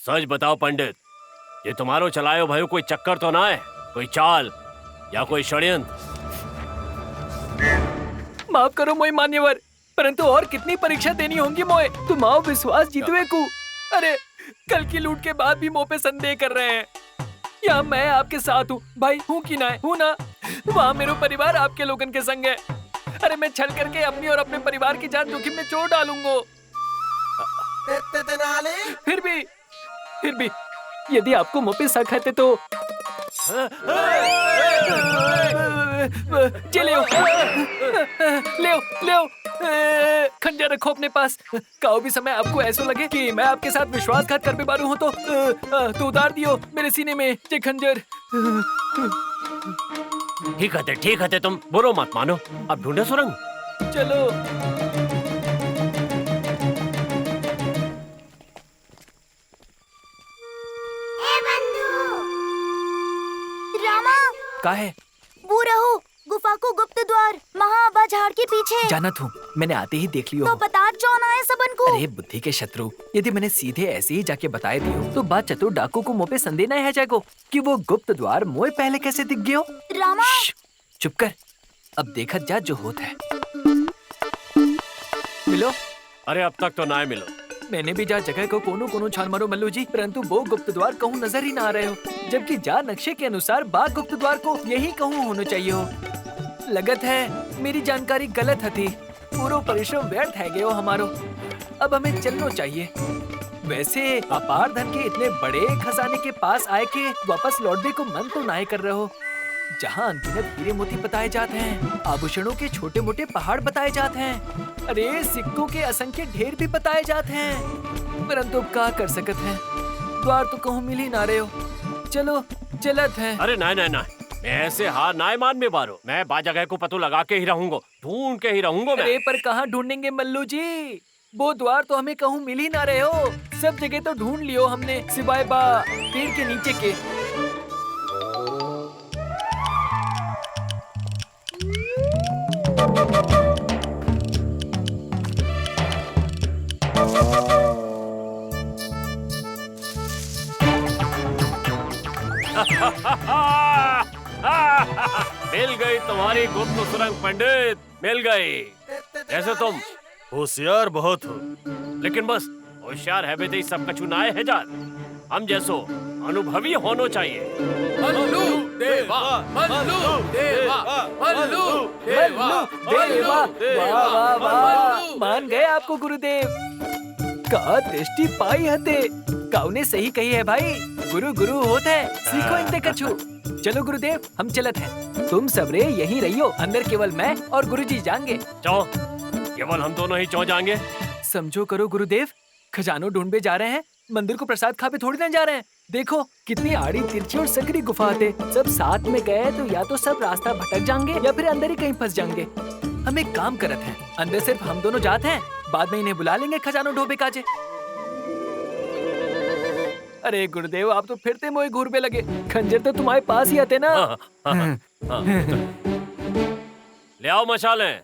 सच बताओ पंडित, ये तुम्हारो चलायो भयो कोई चक्कर तो ना है, कोई चाल या कोई षड्यंत्र? माफ करो मोय मान्यवर, परंतु और कितनी परीक्षा देनी होगी मोय? तुम आओ विश्वास जीतवे को। अरे कल की लूट के बाद भी मोह पे संदेह कर रहे हैं। यहाँ मैं आपके साथ हूँ भाई, हूँ कि ना हूँ ना? वहाँ मेरा परिवार आपके लोगन के संग है। अरे मैं छल करके अपनी और अपने परिवार की जान जोखिम में चोट डालूंगा। फिर भी यदि आपको मुझ पे शक है तो ले खंजर रखो अपने पास। काओ भी समय आपको ऐसा लगे कि मैं आपके साथ विश्वासघात कर बारू हूँ तो उतार दियो मेरे सीने में ये खंजर। ठीक है, तुम बुरो मत मानो। अब ढूंढे सुरंग। चलो। रामा, का है? वो रहो गुफा को गुप्त द्वार महाबा झाड़ के पीछे। जानत हूँ, मैंने आते ही देख लियो। तो बता कौन आए सबन को? अरे बुद्धि के शत्रु, यदि मैंने सीधे ऐसे ही जाके बताए दियो तो बात चतुर डाकू को मुँह पे संदेह न है जाएगो कि वो गुप्त द्वार मोए पहले कैसे दिख गयो। रामा चुप कर, अब देखत जा जो होता है। मिलो। अरे अब तक तो ना मिलो। मैंने भी जा जगह को कोनो छान मारो मल्लू जी, परंतु वो गुप्त द्वार कहूँ नजर ही ना आ रहे हो, जबकि जा नक्शे के अनुसार बाग गुप्त द्वार को यही कहूँ होना चाहिए हो। लगत है मेरी जानकारी गलत थी, पूरा परिश्रम व्यर्थ है गयो हमारो। अब हमें चलना चाहिए। वैसे अपार धन के इतने बड़े खजाने के पास आए के वापस लौटने को मन तो ना कर रहे हो, जहाँ अनगिनत हीरे मोती बताए जाते हैं, आभूषणों के छोटे मोटे पहाड़ बताए जाते हैं, अरे सिक्कों के असंख्य ढेर भी बताए जाते हैं, परंतु क्या कर सकते हैं, द्वार तो कहूँ मिल ही ना रहे हो। चलो चलत है। अरे ना, मैं ऐसे हार ना मान में बारो। मैं बा जगह को पतो लगा के ही रहूंगा, ढूंढ के ही रहूंगा मैं। अरे पर कहाँ ढूंढेंगे मल्लू जी, वो द्वार तो हमें कहूँ मिल ही ना रहे हो। सब जगह तो ढूंढ लियो हमने, सिवाय बा पेड़ के नीचे के। मिल गई तुम्हारी गुप्त सुरंग पंडित, मिल गई। ऐसे तुम होशियार बहुत हो, लेकिन बस होशियार है बेटे सब कछु ना है जात। हम जैसो अनुभवी होना चाहिए। मल्लू देवा, मल्लू देवा, मल्लू देवा, वाह वाह, मान गए आपको गुरुदेव। का दृष्टि पाई हते, काउने सही कही है भाई। गुरु गुरु होते हैं, सीखो इनसे कछु। चलो गुरुदेव हम चलत हैं, तुम सबरे यहीं रहियो, अंदर केवल मैं और गुरुजी जाएंगे। चौ केवल हम दोनों ही चौ जाएंगे। समझो करो गुरुदेव, खजानो ढूंढने जा रहे हैं, मंदिर को प्रसाद खा पे थोड़ी ना जा रहे हैं। देखो कितनी आड़ी तिरछी और सकरी गुफा थे, सब साथ में गए तो या तो सब रास्ता भटक जाएंगे या फिर अंदर ही कहीं फंस जाएंगे। हम एक काम करत हैं, अंदर सिर्फ हम दोनों जाते हैं, बाद में इन्हें बुला लेंगे खजानो ढोबे काजे। अरे गुरुदेव आप तो फिरते मोए घूर पे लगे, खंजर तो तुम्हारे पास ही आते ना। हाँ। ले आओ मशालें।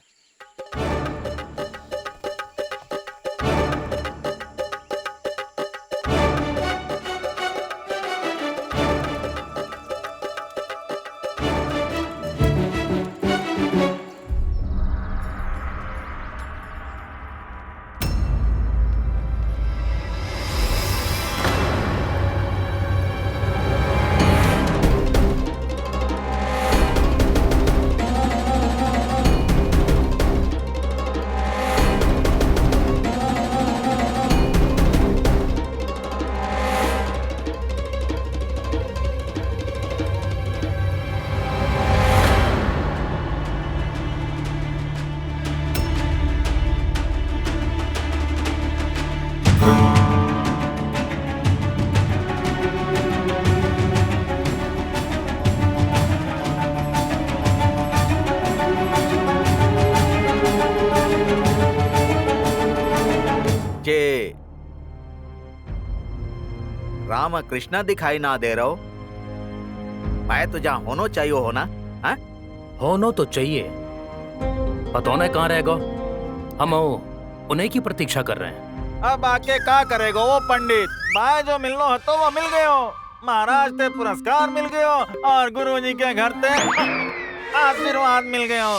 राम कृष्णा दिखाई ना दे रहा हो। मैं तो जहाँ होना चाहिए हो ना। हाँ? होना तो चाहिए, पता नहीं कहाँ रहेगा। हम उन्हीं की प्रतीक्षा कर रहे हैं। अब आके का करेगो वो पंडित? भाई जो मिलनो हो तो वो मिल गयो, महाराज ते पुरस्कार मिल गयो और गुरुजी के घर ते आशीर्वाद मिल गयो।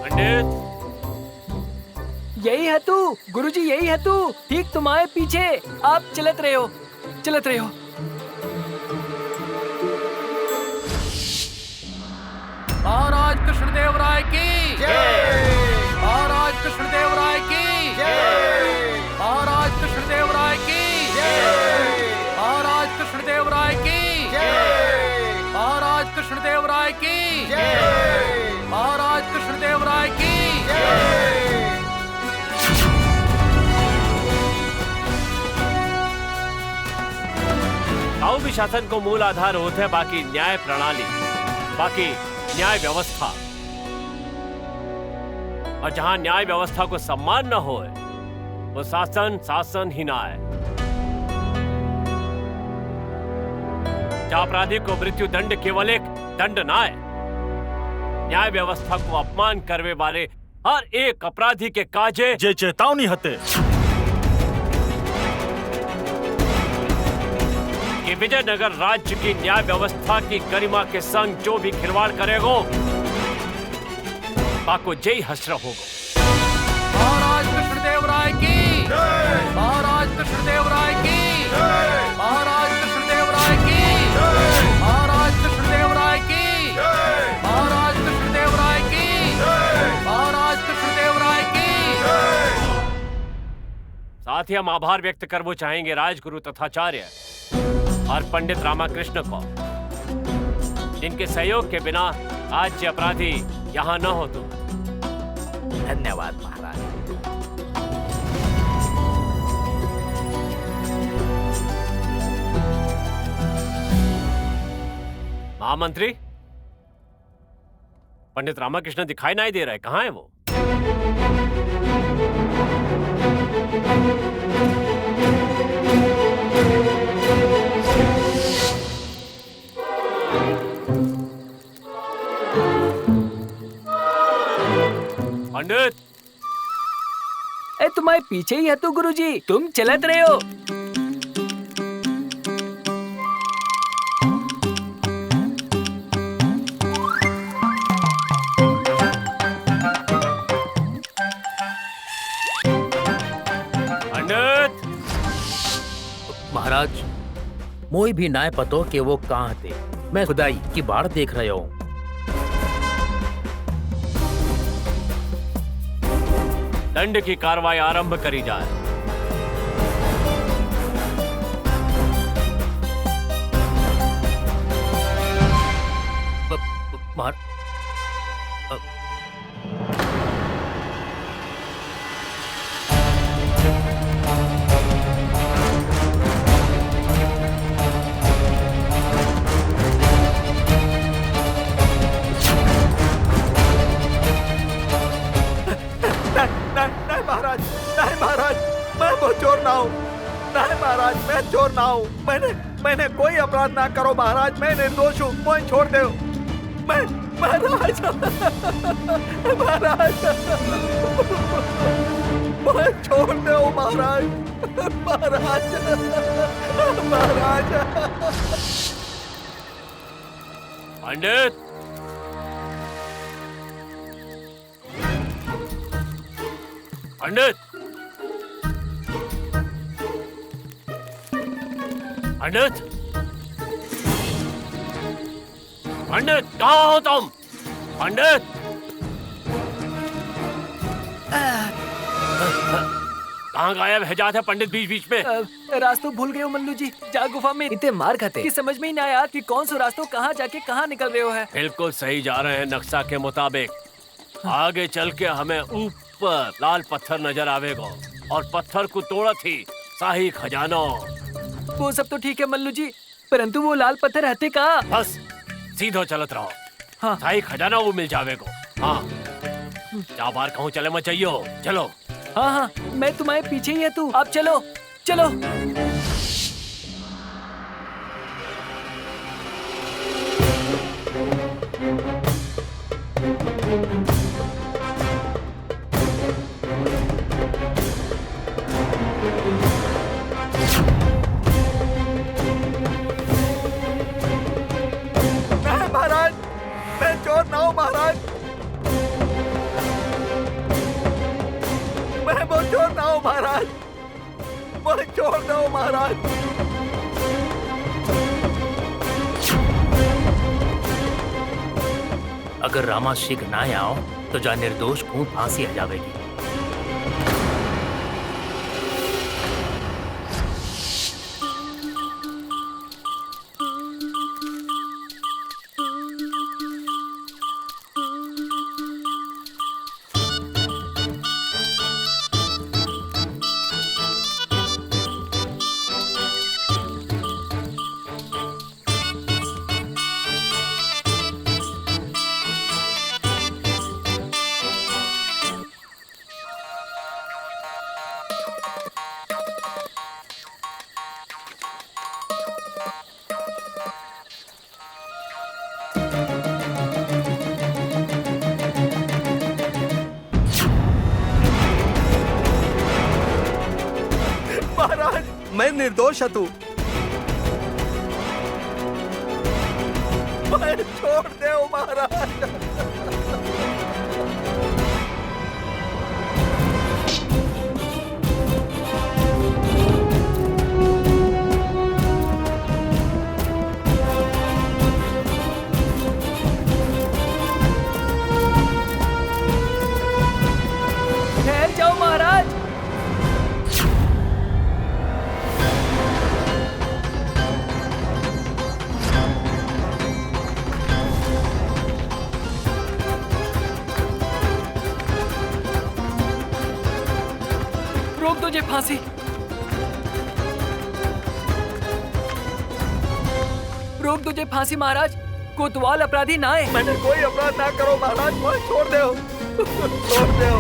पंडित, यही है तू गुरुजी, यही है तू, ठीक तुम्हारे पीछे। आप चलत रहे हो, चलत रहे हो। महाराज कृष्णदेव राय की जय। महाराज कृष्णदेव राय की जय। महाराज कृष्णदेव राय की जय। महाराज कृष्णदेव राय की जय। महाराज कृष्णदेव राय की जय। महाराज कृष्णदेव राय की जय। काऊ भी शासन को मूल आधार होते है, बाकी न्याय प्रणाली, बाकी न्याय व्यवस्था। और जहां न्याय व्यवस्था को सम्मान न हो, वो शासन शासन ही ना है। जहां अपराधी को मृत्यु दंड केवल एक दंड ना है, न्याय व्यवस्था को अपमान करने वाले हर एक अपराधी के काजे जे चेतावनी हते कि विजयनगर राज्य की न्याय व्यवस्था की गरिमा के संग जो भी खिलवाड़ करेगो, बाको जय हसरा होगा। महाराज कृष्णदेव राय की महाराज कृष्णदेव राय की महाराज कृष्णदेव राय की महाराज कृष्णदेव राय की महाराज कृष्णदेव राय की महाराज कृष्णदेव राय की। साथ ही हम आभार व्यक्त करना चाहेंगे राजगुरु तथाचार्य और पंडित रामाकृष्ण को, जिनके सहयोग के बिना आज ये अपराधी यहाँ न हो। तो धन्यवाद महाराज। महामंत्री, पंडित रामाकृष्ण दिखाई नहीं दे रहे, कहाँ है वो? पंडित, तुम्हारे पीछे ही है तू गुरुजी, तुम चलत रहे हो। पंडित, महाराज मोई भी नाय पतो कि वो कहाँ थे। मैं खुदाई की बाढ़ देख रहा हूँ। दंड की कार्रवाई आरंभ करी जाए। नहीं महाराज, नहीं महाराज, मैं वो चोर ना हूँ। नहीं महाराज, मैं चोर ना हूँ। मैंने कोई अपराध ना करो महाराज, मैं निर्दोष हूँ। मुझे छोड़ दो। मैं महाराज, महाराज, मुझे छोड़ दो महाराज, महाराज, महाराज। पंडित, पंडित, पंडित, पंडित, कहाँ हो तुम? पंडित, कहाँ गायब है जाते पंडित बीच बीच में? रास्तों भूल गए हो मल्लू जी, जा गुफा में इतने मार खाते कि समझ में ही ना आया कि कौन सा रास्तों कहाँ जाके कहाँ निकल रहे हो है। बिल्कुल सही जा रहे हैं नक्शा के मुताबिक। आगे चल के हमें ऊपर लाल पत्थर नजर आवेगा और पत्थर को तोड़ा थी शाही खजानो। वो सब तो ठीक है मल्लू जी, परंतु वो लाल पत्थर हते कहाँ? बस सीधो चलत रहो। हाँ। शाही खजाना वो मिल जावेगा। हाँ, जा बार कहूँ चले मत चाहिए। चलो। हाँ हाँ, मैं तुम्हारे पीछे ही है तू, आप चलो चलो। नहीं महाराज, मैं चोर ना हूँ महाराज। मैं वो चोर ना हूँ महाराज। मैं चोर ना हूँ महाराज। अगर रामा शीघ्र ना आओ तो जा निर्दोष को फांसी आ जाएगी। महाराज, मैं निर्दोष हूँ। मैं छोड़ दे महाराज। ठहर जाओ महाराज। रोक दो जे फांसी। रोक दो जे फांसी महाराज। कोतवाल अपराधी ना है। मैंने कोई अपराध ना करो महाराज। मैं छोड़ दे। छोड़ दे।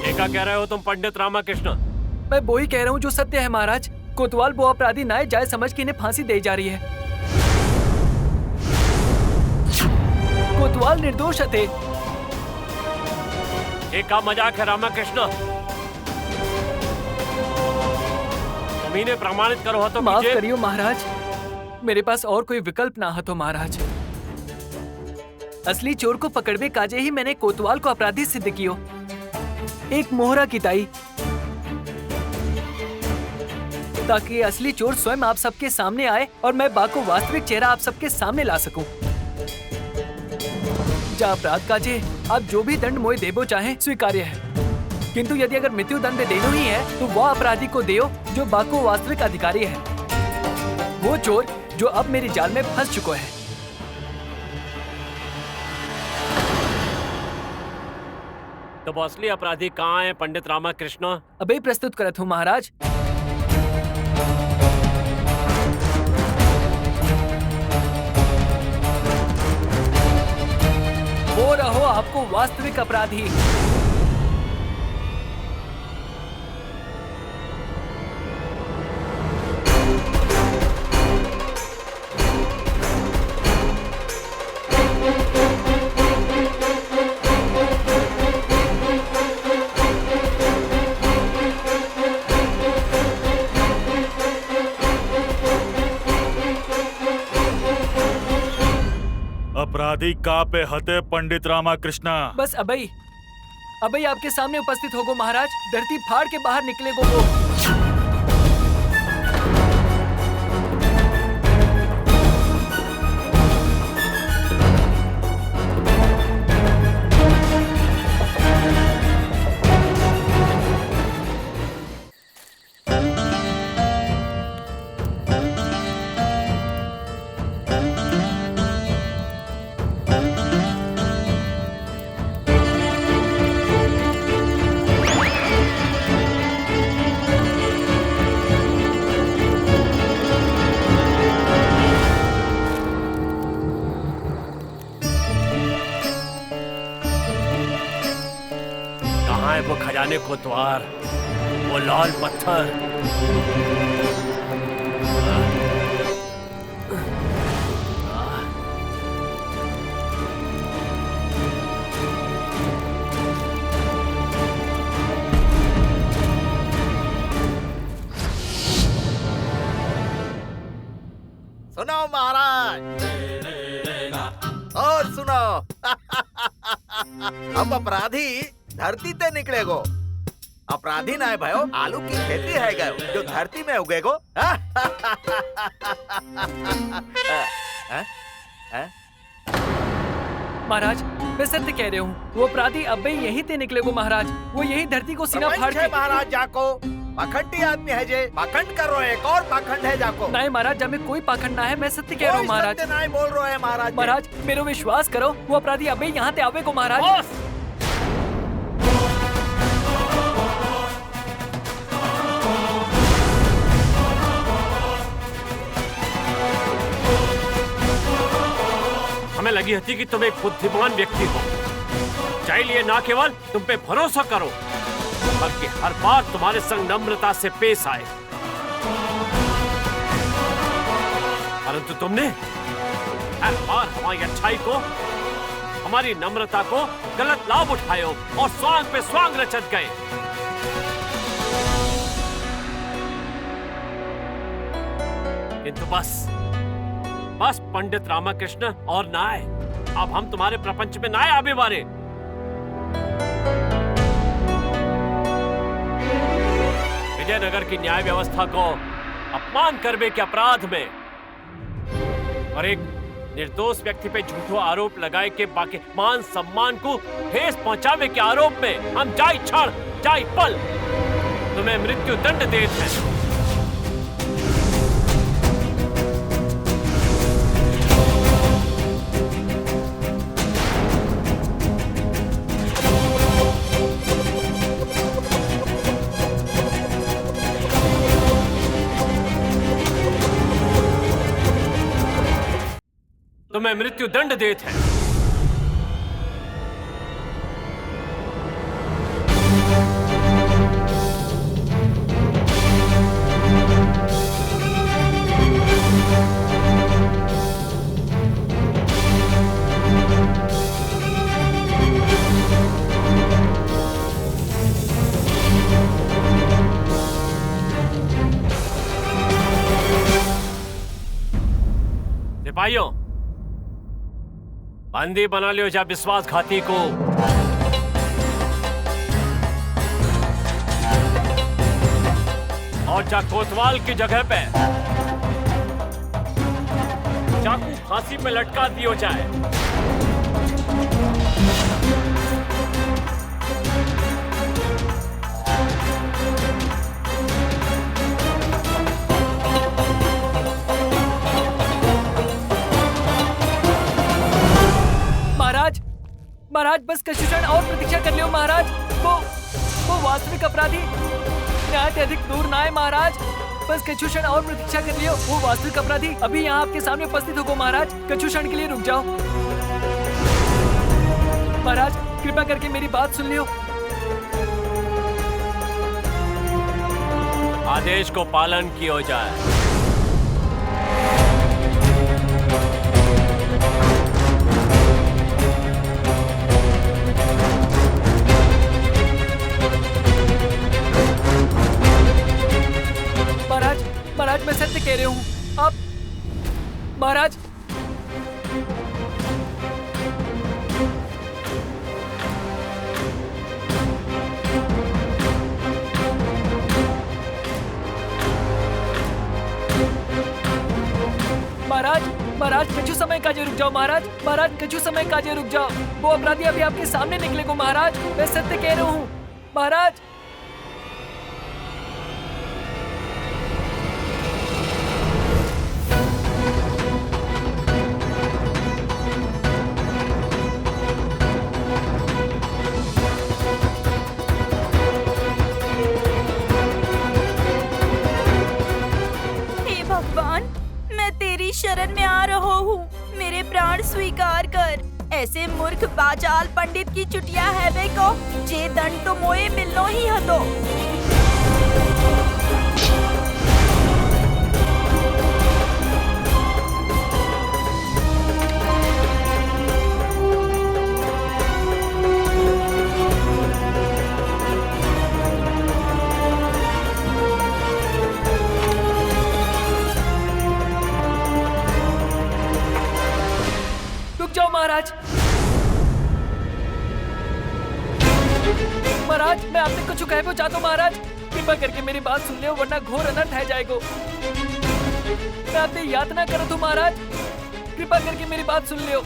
ये क्या कह रहे हो तुम पंडित रामाकृष्ण? मैं वो ही कह रहा हूँ जो सत्य है महाराज। कोतवाल वो अपराधी ना है जायज समझ के इन्हें फांसी दी जा रही है। कोतवाल निर्दोष थे। ये का मजाक है रामाकृष्ण? तुम इन्हें प्रमाणित करो हो तो माफ कीजिए। करियो महाराज, मेरे पास और कोई विकल्प ना हो महाराज। असली चोर को पकड़वे काजे ही मैंने कोतवाल को अपराधी सिद्ध कियो। एक मोहरा की ताई, ताकि असली चोर स्वयं आप सबके सामने आए और मैं बा को वास्तविक चेहरा आप सबके सामने ला सकूं। जा अपराध काजे आप जो भी दंड मोए देबो चाहे स्वीकार्य है, किंतु यदि अगर मृत्यु दंड देनो ही है तो वह अपराधी को देओ जो बा को वास्तविक अधिकारी है, वो चोर जो अब मेरी जाल में फंस चुका है। तो असली अपराधी कहाँ है पंडित रामाकृष्ण? अबे प्रस्तुत करत हूँ महाराज। वो रहो आपको वास्तविक अपराधी। अपराधी का पे हते पंडित रामाकृष्ण। बस अबई अबई आपके सामने उपस्थित होगो महाराज। धरती फाड़ के बाहर निकलेगो वो। वो खजाने कोतवाल, वो लाल पत्थर। अब अपराधी धरती ते निकलेगो। अपराधी ना है भयो, आलू की खेती है गयो जो धरती में उगेगो। महाराज मैं सत्य कह रही हूँ, वो अपराधी अब भी यहीं से निकलेगो महाराज। वो यही धरती को सीना फाड़ के। महाराज जाको पाखंडी आदमी है जे, पाखंड कर रहे एक और पाखंड है जाको। नहीं महाराज, जब में कोई पाखंड ना है, मैं सत्य कह रहा हूँ महाराज। नहीं बोल रहे हैं महाराज। महाराज मेरे विश्वास करो, वो अपराधी अबे यहाँ ते आवे को महाराज। हमें लगी थी कि तुम एक बुद्धिमान व्यक्ति हो, चाहिए ना केवल तुम पे भरोसा करो बल्कि हर बार तुम्हारे संग नम्रता से पेश आए, परंतु तुमने हर बार हमारी अच्छाई को, हमारी नम्रता को गलत लाभ उठायो और स्वांग पे स्वांग रचत गए। किंतु बस पंडित रामाकृष्ण और नाय, अब हम तुम्हारे प्रपंच में नाय आवे बारे। विजयनगर की न्याय व्यवस्था को अपमान करने के अपराध में और एक निर्दोष व्यक्ति पे झूठो आरोप लगाए के बाकी मान सम्मान को ठेस पहुंचावे के आरोप में हम जाई क्षण जाई पल तुम्हें मृत्यु दंड देते हैं। तुम्हें मृत्यु दंड देते हैं। सिपाहियों, बंदी बना लियो जा विश्वासघाती को। और जा कोतवाल की जगह पे चाकू फांसी पे लटका दियो जाए। महाराज बस कुछ क्षण और प्रतीक्षा कर लियो महाराज। वो वास्तविक अपराधी न्याय से अधिक दूर ना है महाराज। बस कुछ क्षण और प्रतीक्षा कर लियो, वो वास्तविक अपराधी अभी यहाँ आपके सामने उपस्थित होगा महाराज। कुछ क्षण के लिए रुक जाओ महाराज, कृपा करके मेरी बात सुन लियो। आदेश को पालन किया जाए। महाराज मैं सत्य कह रही हूँ। आप महाराज महाराज कुछ समय काजे रुक जाओ महाराज। महाराज कुछ समय काजे रुक जाओ, वो अपराधी अभी आपके सामने निकले को महाराज। मैं सत्य कह रहा हूँ महाराज। शरण में आ रहा हूँ, मेरे प्राण स्वीकार कर। ऐसे मूर्ख बाचाल पंडित की चुटिया है वे को जे दंड तो मोए मिलनो ही हतो। महाराज महाराज मैं आपसे कुछ कहना चाहता हूँ महाराज, कृपा करके मेरी बात सुन लियो वरना घोर अनर्थ है जाएगो। मैं आपसे यातना करत हूँ महाराज, कृपा करके मेरी बात सुन लियो।